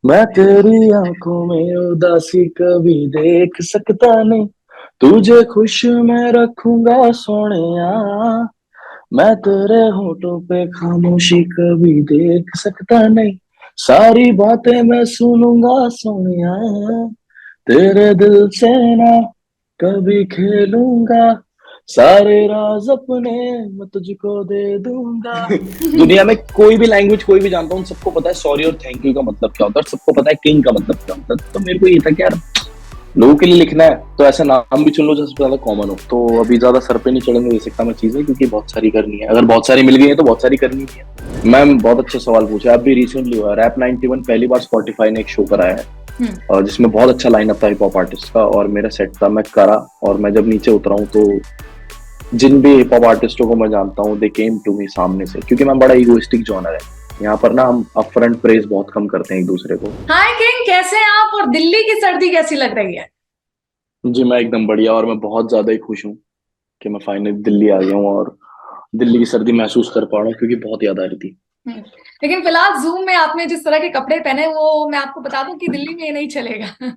मैं तेरी आंखों में उदासी कभी देख सकता नहीं। तुझे खुश मैं रखूंगा सोनिया। मैं तेरे होठों पे खामोशी कभी देख सकता नहीं। सारी बातें मैं सुनूंगा सोनिया। तेरे दिल से ना कभी खेलूंगा। सारे राज अपने मैं तुझको दे दूंगा। दुनिया में कोई भी लैंग्वेज कोई भी जानता हूँ, सबको पता है सॉरी और थैंक यू का मतलब क्या होता है, और सबको पता है किंग का मतलब क्या होता है। तो मेरे को ये था कि यार लोगों के लिए लिखना है तो ऐसा नाम भी चुन लो जो सबसे ज्यादा कॉमन हो। तो अभी ज्यादा सर पे नहीं चढ़ने दे सकता मैं चीजें, क्योंकि बहुत सारी करनी है। अगर बहुत सारी मिल गई है तो बहुत सारी करनी भी है। मैम बहुत अच्छा सवाल पूछा। अभी रिसेंटली हुआ रैप 91 पहली बार स्पॉटिफाई ने एक शो कराया है, हम्म। और जिसमें बहुत अच्छा लाइनअप था हिप हॉप आर्टिस्ट का, और मेरा सेट था। मैं करा, और मैं जब नीचे उतरा हूँ तो जिन भी हिप हॉप आर्टिस्टों को मैं जानता हूँ दे केम टू मी सामने से, क्योंकि मैं बड़ा इगोइस्टिक जॉनर है। यहाँ पर ना हम अपफ्रंट प्रेज बहुत कम करते हैं एक दूसरे को। हाय किंग, कैसे हैं आप? और दिल्ली की सर्दी कैसी लग रही है? जी मैं एकदम बढ़िया, और मैं बहुत ज्यादा ही खुश हूँ कि मैं फाइनली दिल्ली आ गया हूँ, और दिल्ली की सर्दी महसूस कर पा रहा हूँ, क्योंकि बहुत याद आ रही थी। हम्म। लेकिन फिलहाल जूम में आपने जिस तरह के कपड़े पहने, वो मैं आपको बता दूं कि दिल्ली में ये नहीं चलेगा।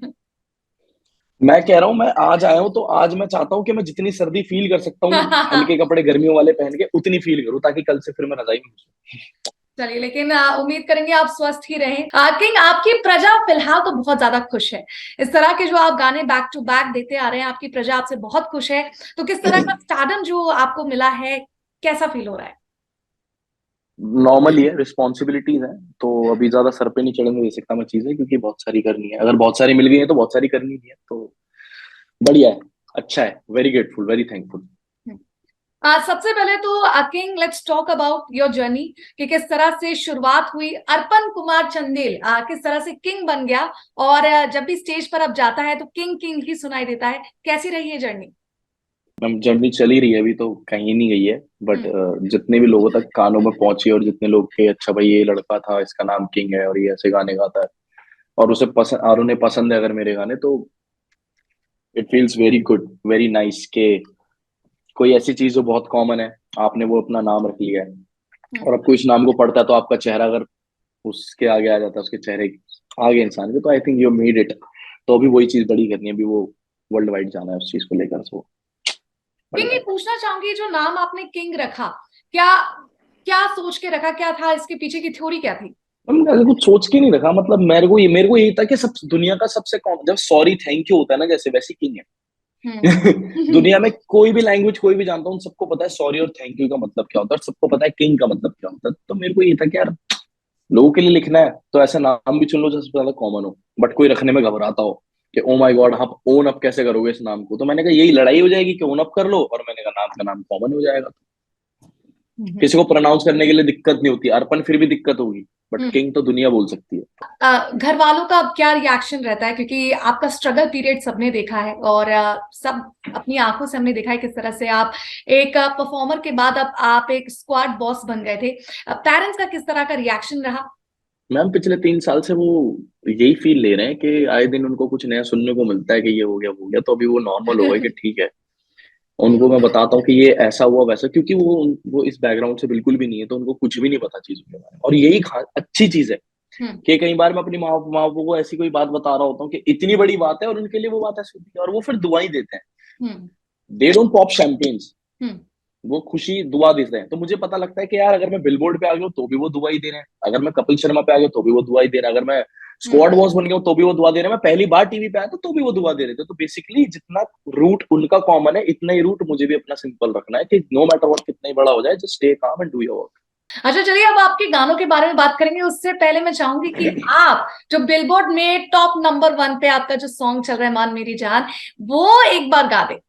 मैं कह रहा हूँ, मैं आज आया हूँ तो आज मैं चाहता हूँ कि मैं जितनी सर्दी फील कर सकता हूँ हल्के कपड़े गर्मियों वाले पहन के, उतनी फील करूँ, ताकि कल से फिर मैं रजाई में घुसूं। चलिए, लेकिन उम्मीद करेंगे आप स्वस्थ ही रहें। किंग, आपकी प्रजा फिलहाल तो बहुत ज्यादा खुश है। इस तरह के जो आप गाने बैक टू बैक देते आ रहे हैं, आपकी प्रजा आपसे बहुत खुश है। तो किस तरह का स्टारडम जो आपको मिला है, कैसा फील हो रहा है? नॉर्मल ही है, रिस्पॉन्सिबिलिटीज है। तो अभी ज्यादा सर पे नहीं चढ़ने दे सकता मैं चीजें, क्योंकि बहुत सारी करनी है। अगर बहुत सारी मिल गई है तो बहुत सारी करनी भी है। तो बढ़िया है, अच्छा है, वेरी ग्रेटफुल, वेरी थैंकफुल। सबसे पहले तो king, let's talk about your journey कि किस तरह से शुरुआत हुई। अर्पण कुमार चंदेल किस तरह से किंग बन गया, और जब भी स्टेज पर अब जाता है तो किंग किंग ही सुनाई देता है। कैसी रही है जर्नी? मैम जर्नी चल ही रही है, अभी तो कहीं नहीं गई है। बट हम्म। जितने भी लोगों तक कानों में पहुंची, और जितने लोग के अच्छा भाई ये लड़का था, इसका नाम किंग है और ये ऐसे गाने गाता है, और उसे पसंद, और उन्हें पसंद है अगर मेरे गाने, तो it feels very good, very nice के कोई ऐसी चीज जो बहुत कॉमन है, आपने वो अपना नाम रख लिया है। हम्म। और अब कोई इस नाम को पढ़ता है तो आपका चेहरा अगर उसके आगे आ जाता है, उसके चेहरे के आगे इंसान के, तो I think you made it. तो अभी वही चीज बड़ी करनी है, अभी वो वर्ल्ड वाइड जाना है उस चीज को लेकर, तो किंग, बढ़िया ये है। पूछना चाहूंगी, जो नाम आपने किंग रखा, क्या क्या सोच के रखा? क्या था इसके पीछे की थ्योरी, क्या थी? मैंने कुछ सोच के नहीं रखा, मतलब मेरे को यही था कि सब दुनिया का सबसे कॉमन, जब सॉरी थैंक यू होता है ना जैसे, वैसे किंग है। हम्म। दुनिया में कोई भी लैंग्वेज कोई भी जानता हूँ, सबको पता है सॉरी और थैंक यू का मतलब क्या होता है, और सबको पता है किंग का मतलब क्या होता है। तो मेरे को ये था कि यार लोगों के लिए लिखना है तो ऐसा नाम भी चुन लो जो सबसे ज्यादा कॉमन हो, बट कोई रखने में घबराता हो कि ओ माय गॉड आप ओन अप कैसे करोगे इस नाम को। तो मैंने कहा यही लड़ाई हो जाएगी कि ओन अप कर लो, और मैंने कहा नाम का नाम कॉमन हो जाएगा। किसी को प्रोनाउंस करने के लिए दिक्कत नहीं होती, अर्पण फिर भी दिक्कत होगी, बट हम्म। किंग तो दुनिया बोल सकती है। घर वालों का अब क्या रिएक्शन रहता है? क्योंकि आपका स्ट्रगल पीरियड सबने देखा है, और सब अपनी आंखों से हमने देखा है किस तरह से आप एक परफॉर्मर के बाद अब आप एक स्क्वाड बॉस बन गए थे। पेरेंट्स का किस तरह का रिएक्शन रहा? मैम पिछले 3 साल से वो यही फील ले रहे हैं कि आए दिन उनको कुछ नया सुनने को मिलता है कि ये हो गया वो हो गया, तो अभी वो नॉर्मल हो गए कि ठीक है। उनको मैं बताता हूँ कि ये ऐसा हुआ वैसा, क्योंकि वो इस बैकग्राउंड से बिल्कुल भी नहीं है, तो उनको कुछ भी नहीं पता चीजों के बारे में। और यही अच्छी चीज है हम्म। कि कई बार मैं अपनी माँ माँ बाप को ऐसी कोई बात बता रहा होता हूँ कि इतनी बड़ी बात है, और उनके लिए वो बात ऐसी होती है, और वो फिर दुआई देते हैं। हम्म। दे डोंट पॉप शैंपेन्स, हम्म। वो खुशी दुआ देते हैं। तो मुझे पता लगता है कि यार अगर मैं बिलबोर्ड पे आ गया हूँ तो भी वो दुआ ही दे रहे हैं, अगर मैं कपिल शर्मा पे आ गया तो भी वो दुआ ही दे रहे हैं, अगर मैं हम्म। स्क्वाड बॉस बन गया हूँ तो भी वो दुआ दे रहे हैं, मैं पहली बार टीवी पे आया तो भी वो दुआ दे रहे थे। तो बेसिकली जितना रूट उनका कॉमन है, इतना ही रूट मुझे भी अपना सिंपल रखना है कि नो मैटर व्हाट कितना ही बड़ा हो जाए, just stay calm and do your अच्छा, चलिए, अब आपके गानों के बारे में बात करेंगे। उससे पहले मैं चाहूंगी कि वर्क। आप जो बिलबोर्ड में टॉप नंबर 1 पे आपका जो सॉन्ग चल रहा है, मान मेरी जान, वो एक बार गा दे।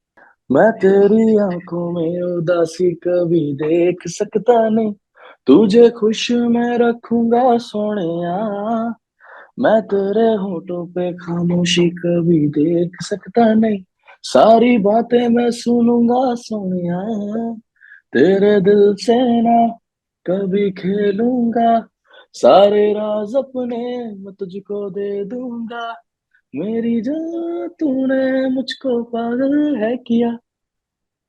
मैं तेरी आंखों में उदासी कभी देख सकता नहीं। तुझे खुश मैं रखूंगा सोनिया। मैं तेरे होठों पे खामोशी कभी देख सकता नहीं। सारी बातें मैं सुनूंगा सोनिया। तेरे दिल से ना कभी खेलूंगा। सारे राज अपने मैं तुझको दे दूंगा। मेरी जान तूने मुझको पागल है किया।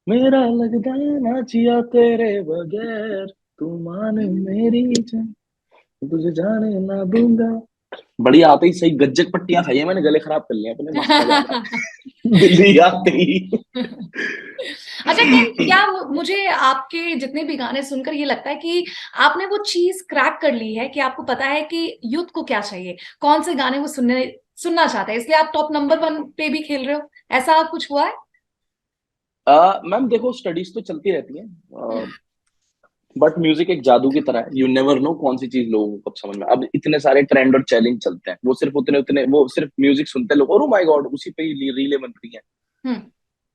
मेरा लगदा ना जिया तेरे बगैर। तू मान मेरी जान, तुझे जाने ना दूंगा। बढ़िया आते ही सही गज्जक पट्टियां खाई है मैंने, गले खराब कर लिए अपने, मस्त मजा आ रहा है दिल्ली आते ही। अच्छा क्या मुझे आपके जितने भी गाने सुनकर ये लगता है कि आपने वो चीज क्रैक कर ली है कि आपको पता है कि यूथ को क्या चाहिए, कौन से गाने वो सुनना चाहता है, इसलिए आप टॉप नंबर 1 पे भी खेल रहे हो, ऐसा कुछ हुआ है? मैम देखो स्टडीज तो चलती रहती है, हम्म। बट म्यूजिक एक जादू की तरह है, यू नेवर नो कौन सी चीज लोगों को कब समझ में। अब इतने सारे ट्रेंड और चैलेंज चलते हैं, वो सिर्फ उतने उतने वो सिर्फ म्यूजिक सुनते हैं लोग, और माय गॉड उसी पे ही रीलें बन रही हैं। हम्म।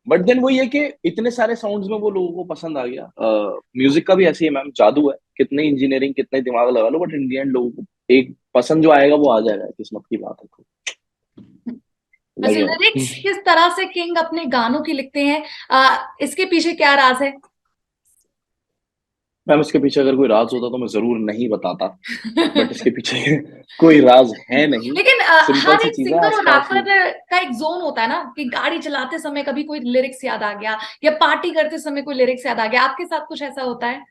बट देन वो ये कि इतने सारे साउंड्स में वो लोगों को पसंद आ गया। म्यूजिक का भी ऐसे ही मैम जादू है, कितने इंजीनियरिंग कितने दिमाग लगा लो, बट इन दी एंड लोगों को एक पसंद जो आएगा वो आ जाएगा, किस्मत की बात है, तो वैसे लगेगा। लिरिक्स किस तरह से किंग अपने गानों की लिखते हैं, इसके पीछे क्या राज है? मैम इसके पीछे अगर कोई राज होता तो मैं जरूर नहीं बताता, बट इसके पीछे कोई राज है नहीं। लेकिन सिंपल हर सी एक चीज है सिंगर और आसपास रैपर में। का एक जोन होता है ना कि गाड़ी चलाते समय कभी कोई लिरिक्स याद आ गया, या पार्टी करते समय कोई लिरिक्स याद आ गया, आपके साथ कुछ ऐसा होता है?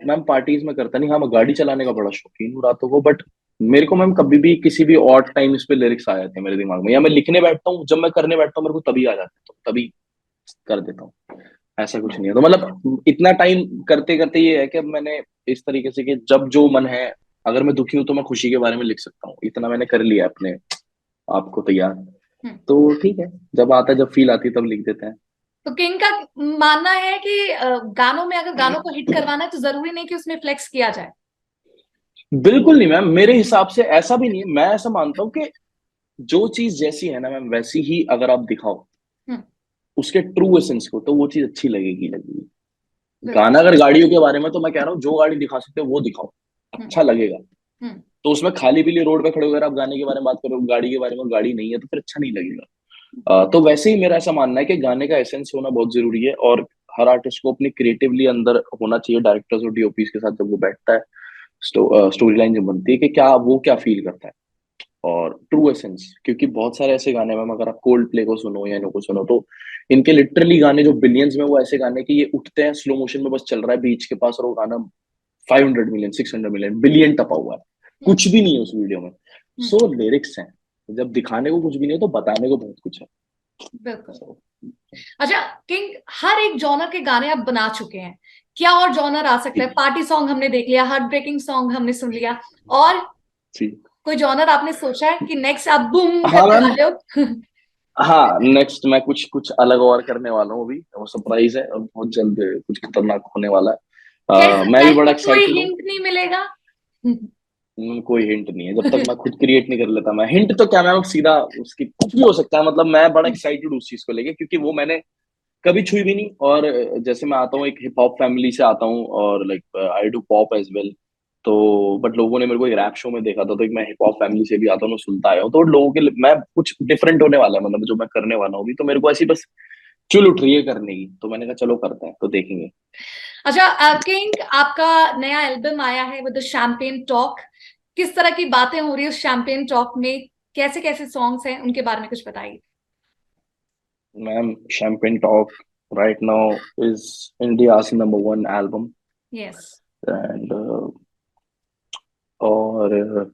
मैम पार्टीज में करता नहीं, हाँ मैं गाड़ी चलाने का बड़ा शौकीन हूँ रातों को, बट मेरे को मैम कभी भी किसी भी ऑड टाइम इस पे लिरिक्स आ जाते हैं मेरे दिमाग में, या मैं लिखने बैठता हूँ, जब मैं करने बैठता हूँ मेरे को तभी आ जाते हैं, तो तभी कर देता हूँ। ऐसा कुछ नहीं है, तो मतलब इतना टाइम करते करते ये है कि अब मैंने इस तरीके से कि जब जो मन है, अगर मैं दुखी हूं तो मैं खुशी के बारे में लिख सकता हूँ, इतना मैंने कर लिया है अपने आप को तैयार। हम्म। तो ठीक है, जब आता है जब फील आती है तब लिख देते हैं। तो किंग का मानना है कि गानों में अगर गानों को हिट करवाना है तो जरूरी नहीं कि उसमें फ्लेक्स किया जाए। बिल्कुल नहीं मैम, मेरे हिसाब से ऐसा भी नहीं है, मैं ऐसा मानता हूँ कि जो चीज जैसी है ना मैम वैसी ही अगर आप दिखाओ हम्म। उसके ट्रू एसेंस को, तो वो चीज अच्छी लगेगी लगेगी। बिल्कुल। गाना अगर गाड़ियों के बारे में, तो मैं कह रहा हूँ जो गाड़ी दिखा सकते हो वो दिखाओ, हम्म। अच्छा लगेगा। हम्म। तो उसमें खाली पीली रोड पे खड़े होकर आप गाने के बारे में बात करो, गाड़ी के बारे में, गाड़ी नहीं है तो फिर अच्छा नहीं लगेगा। तो वैसे ही मेरा ऐसा मानना है कि गाने का एसेंस होना बहुत जरूरी है, और हर आर्टिस्ट को अपनी क्रिएटिवली अंदर होना चाहिए, डायरेक्टर्स और डीओपीज के साथ जब वो बैठता है, स्टोरी लाइन जो बनती है कि क्या वो क्या फील करता है, और ट्रू एसेंस। क्योंकि बहुत सारे ऐसे गाने में अगर आप कोल्ड प्ले को सुनो या इनको सुनो, तो इनके लिटरली गाने जो बिलियंस में, वो ऐसे गाने कि ये उठते हैं स्लो मोशन में, बस चल रहा है बीच के पास, और वो गाना 500 मिलियन 600 मिलियन बिलियन टपा हुआ है, हम्म। कुछ भी नहीं है उस वीडियो में। हम्म। सो लिरिक्स हैं, जब दिखाने को कुछ भी नहीं है तो बताने को बहुत कुछ है। बिल्कुल। So, अच्छा किंग, हर एक जॉनर के गाने आप बना चुके हैं, क्या और जॉनर आ सकता है? जी पार्टी सॉन्ग हमने देख लिया, हार्ट ब्रेकिंग सॉन्ग हमने सुन लिया, और जी। कोई जॉनर आपने सोचा है कि नेक्स्ट आप बूम हाँ करने मैम, वाले हो? हाँ नेक्स्ट मैं कुछ कुछ अलग और करने वाला हूँ, अभी वो सरप्राइज है और बहुत जल्द कुछ खतरनाक होने वाला है। कैसे, मैं भी कहीं बड़ा पर कोई एक्साइटेड हूँ। हिंट नहीं मिलेगा? कोई हिंट नहीं है, जब तक मैं खुद क्रिएट नहीं कर लेता। मैं हिंट तो क्या, मैं अब सीधा उसकी कुछ भी हो सकता है, मतलब मैं बड़ा एक्साइटेड उस चीज को लेके, क्योंकि वो मैंने कभी छुई भी नहीं। और जैसे मैं आता हूँ एक हिप हॉप फैमिली से आता हूँ, और like I do pop as well. तो बट लोगों ने मेरे को एक रैप शो में देखा था, तो एक मैं हिप हॉप फैमिली से भी आता हूँ, मैं सुनता आया हूँ, तो लोगों के मैं कुछ डिफरेंट होने वाला है, मतलब जो मैं करने वाला हूँ अभी, तो मेरे को ऐसी बस चुल उठ रही है करने की, तो मैंने कहा चलो करते हैं, तो देखेंगे। अच्छा किंग, आपका नया एल्बम आया है विद द शैंपेन टॉक, किस तरह की बातें हो रही है उस शैंपेन टॉक में, कैसे कैसे सॉन्ग्स हैं, उनके बारे में कुछ बताइए। Ma'am champagne talk right now is India's number 1 album, yes. And और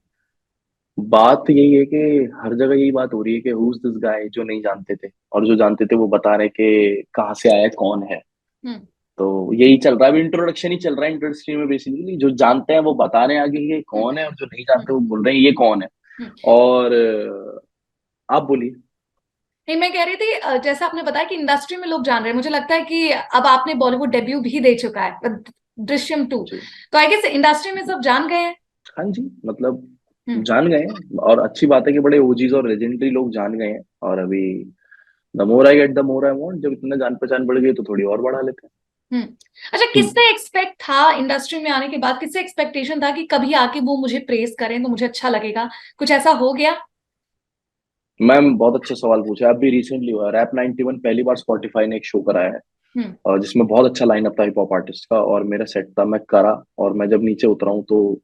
बात यही है कि हर जगह यही बात हो रही है कि हु इज दिस गाय, जो नहीं जानते थे और जो जानते थे वो बता रहे कि कहाँ से आया है, कौन है। हम्म। तो यही चल रहा है, अभी इंट्रोडक्शन ही चल रहा है इंडस्ट्री में, बेसिकली जो जानते हैं वो बता रहे हैं आगे ये हम्म। कौन है, और जो नहीं हम्म। जानते वो बोल रहे हैं ये कौन है। हम्म। और आप बोलिए। नहीं, मैं कह रही थी जैसा आपने बताया कि इंडस्ट्री में लोग जान रहे हैं, मुझे लगता है कि अब आपने बॉलीवुड डेब्यू भी दे चुका है, दृश्यम 2, जी तो आई गेस इंडस्ट्री में सब जान गए हैं। हाँ जी, मतलब हम्म। जान गए हैं, और अच्छी बात है कि बड़े ओजीज और लेजेंडरी लोग जान गए हैं। और अभी the more I get the more I want, जब इतना जान पहचान बढ़ गई तो थोड़ी और बढ़ा लेते हैं। हम्म। अच्छा, किससे एक्सपेक्ट था इंडस्ट्री में आने के बाद, किससे एक्सपेक्टेशन था कि कभी आके वो मुझे प्रेज करें तो मुझे अच्छा लगेगा, कुछ ऐसा हो गया? मैम बहुत अच्छा सवाल पूछा, अभी रिसेंटली हुआ रैप 91 पहली बार स्पॉटिफाई ने एक शो कराया है, हम्म। और जिसमें बहुत अच्छा लाइनअप था हिप हॉप आर्टिस्ट का, और मेरा सेट था, मैं करा। और मैं जब नीचे उतरा हूँ तो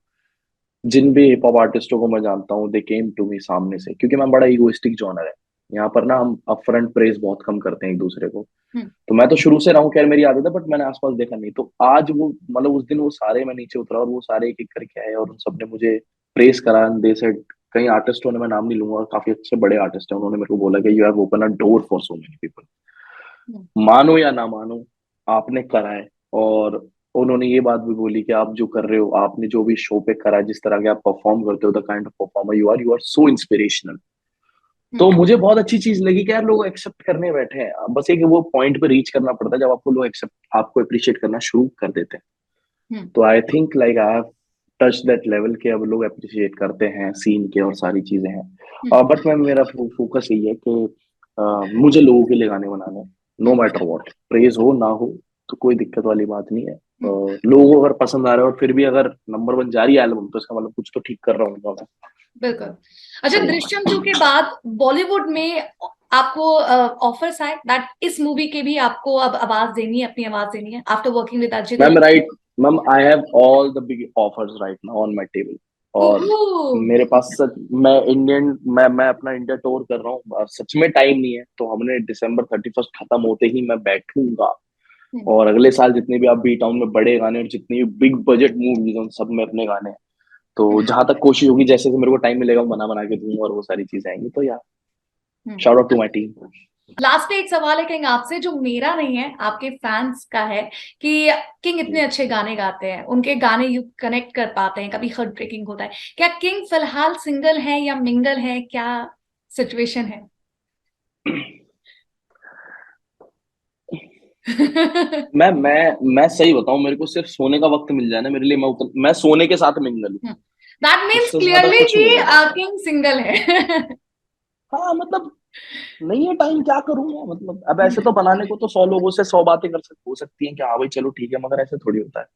जिन भी हिप हॉप आर्टिस्टों को मैं जानता हूँ दे केम टू मी सामने से, क्योंकि मैं बड़ा इगोइस्टिक जॉनर है यहाँ पर ना, हम अपफ्रंट प्रेज बहुत कम करते हैं एक दूसरे को। हम्म। तो मैं तो शुरू से रहा हूँ, खैर मेरी आदत है, बट मैंने आसपास देखा नहीं, तो आज वो मतलब उस दिन वो सारे, मैं नीचे उतरा और वो सारे एक एक करके आए और उन सबने मुझे प्रेस करा, दे सेड, कई आर्टिस्टों ने, मैं नाम नहीं लूंगा, काफी अच्छे बड़े आर्टिस्ट हैं, उन्होंने मेरे को बोला कि you have open a door for so many people. मानो या ना मानो, आपने करा है। और उन्होंने ये बात भी बोली कि आप जो कर रहे हो, आपने जो भी शो पे करा है, जिस तरह के आप परफॉर्म करते हो, the kind of performer you are so inspirational. तो मुझे बहुत अच्छी चीज लगी कि यार लोग एक्सेप्ट करने बैठे हैं, अब बस एक वो पॉइंट पे रीच करना पड़ता है जब आपको लोग एक्सेप्ट, आपको अप्रिशिएट करना शुरू कर देते हैं। तो I think like I have touch that level के अब लोग अप्रिशिएट करते हैं सीन के, और सारी चीजें हैं। बट मैं, मेरा फोकस यही है कि मुझे लोगों के लिए गाने बनाने हैं, नो मैटर व्हाट, प्रेज हो ना हो, तो कोई दिक्कत वाली बात नहीं है। लोगों को अगर पसंद आ रहा है और फिर भी अगर नंबर 1 जा रही है एल्बम, तो इसका मतलब कुछ तो ठीक कर रहा हूँ मैं। बिल्कुल। अच्छा, दृश्यम 2 के बाद बॉलीवुड में आपको ऑफर्स आए दैट इस मूवी के भी आपको अब आवाज देनी है, अपनी आवाज देनी है after working with Ajay ma'am Devgan? Right, ma'am I have all the big offers right now on my table. और मेरे पास सच, मैं अपना इंडिया टूर कर रहा हूँ, सच में टाइम नहीं है, तो हमने दिसंबर 31 खत्म होते ही मैं बैठूंगा, और अगले साल जितने भी आप बी टाउन में बड़े गाने और जितनी भी बिग बजट मूवीज उन सब में अपने गाने हैं। तो जहां तक कोशिश होगी, जैसे कि मेरे को टाइम मिलेगा, बना बना के दूंगा, और वो सारी चीजें आएंगी। तो या shout out to my team. Last पे एक सवाल है किंग आपसे, जो मेरा नहीं है, आपके फैंस का है, कि किंग इतने अच्छे गाने गाते हैं, उनके गाने यू कनेक्ट कर पाते हैं, कभी हार्ट ब्रेकिंग होता है, क्या किंग फिलहाल सिंगल है या मिंगल है, क्या सिचुएशन है? मैं सही बताऊं, मेरे को सिर्फ सोने का वक्त मिल जाए ना मेरे लिए, मैं सोने के साथ मिंगल हूँ। दैट मीन्स उससे ज्यादा क्लियरली कुछ कि नहीं है। किंग सिंगल है। हाँ मतलब, नहीं है टाइम, क्या करूँ मैं, मतलब अब ऐसे तो बनाने को तो 100 लोगों से 100 बातें हो सकती हैं कि हाँ भाई चलो ठीक है, मगर ऐसे थोड़ी होता है,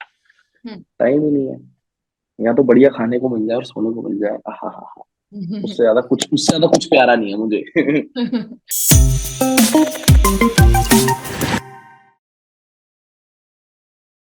टाइम ही नहीं है। यहाँ तो बढ़िया खाने को मिल जाए और सोने को मिल जाए, हाँ हाँ हाँ, उससे ज्यादा कुछ प्यारा नहीं है मुझे।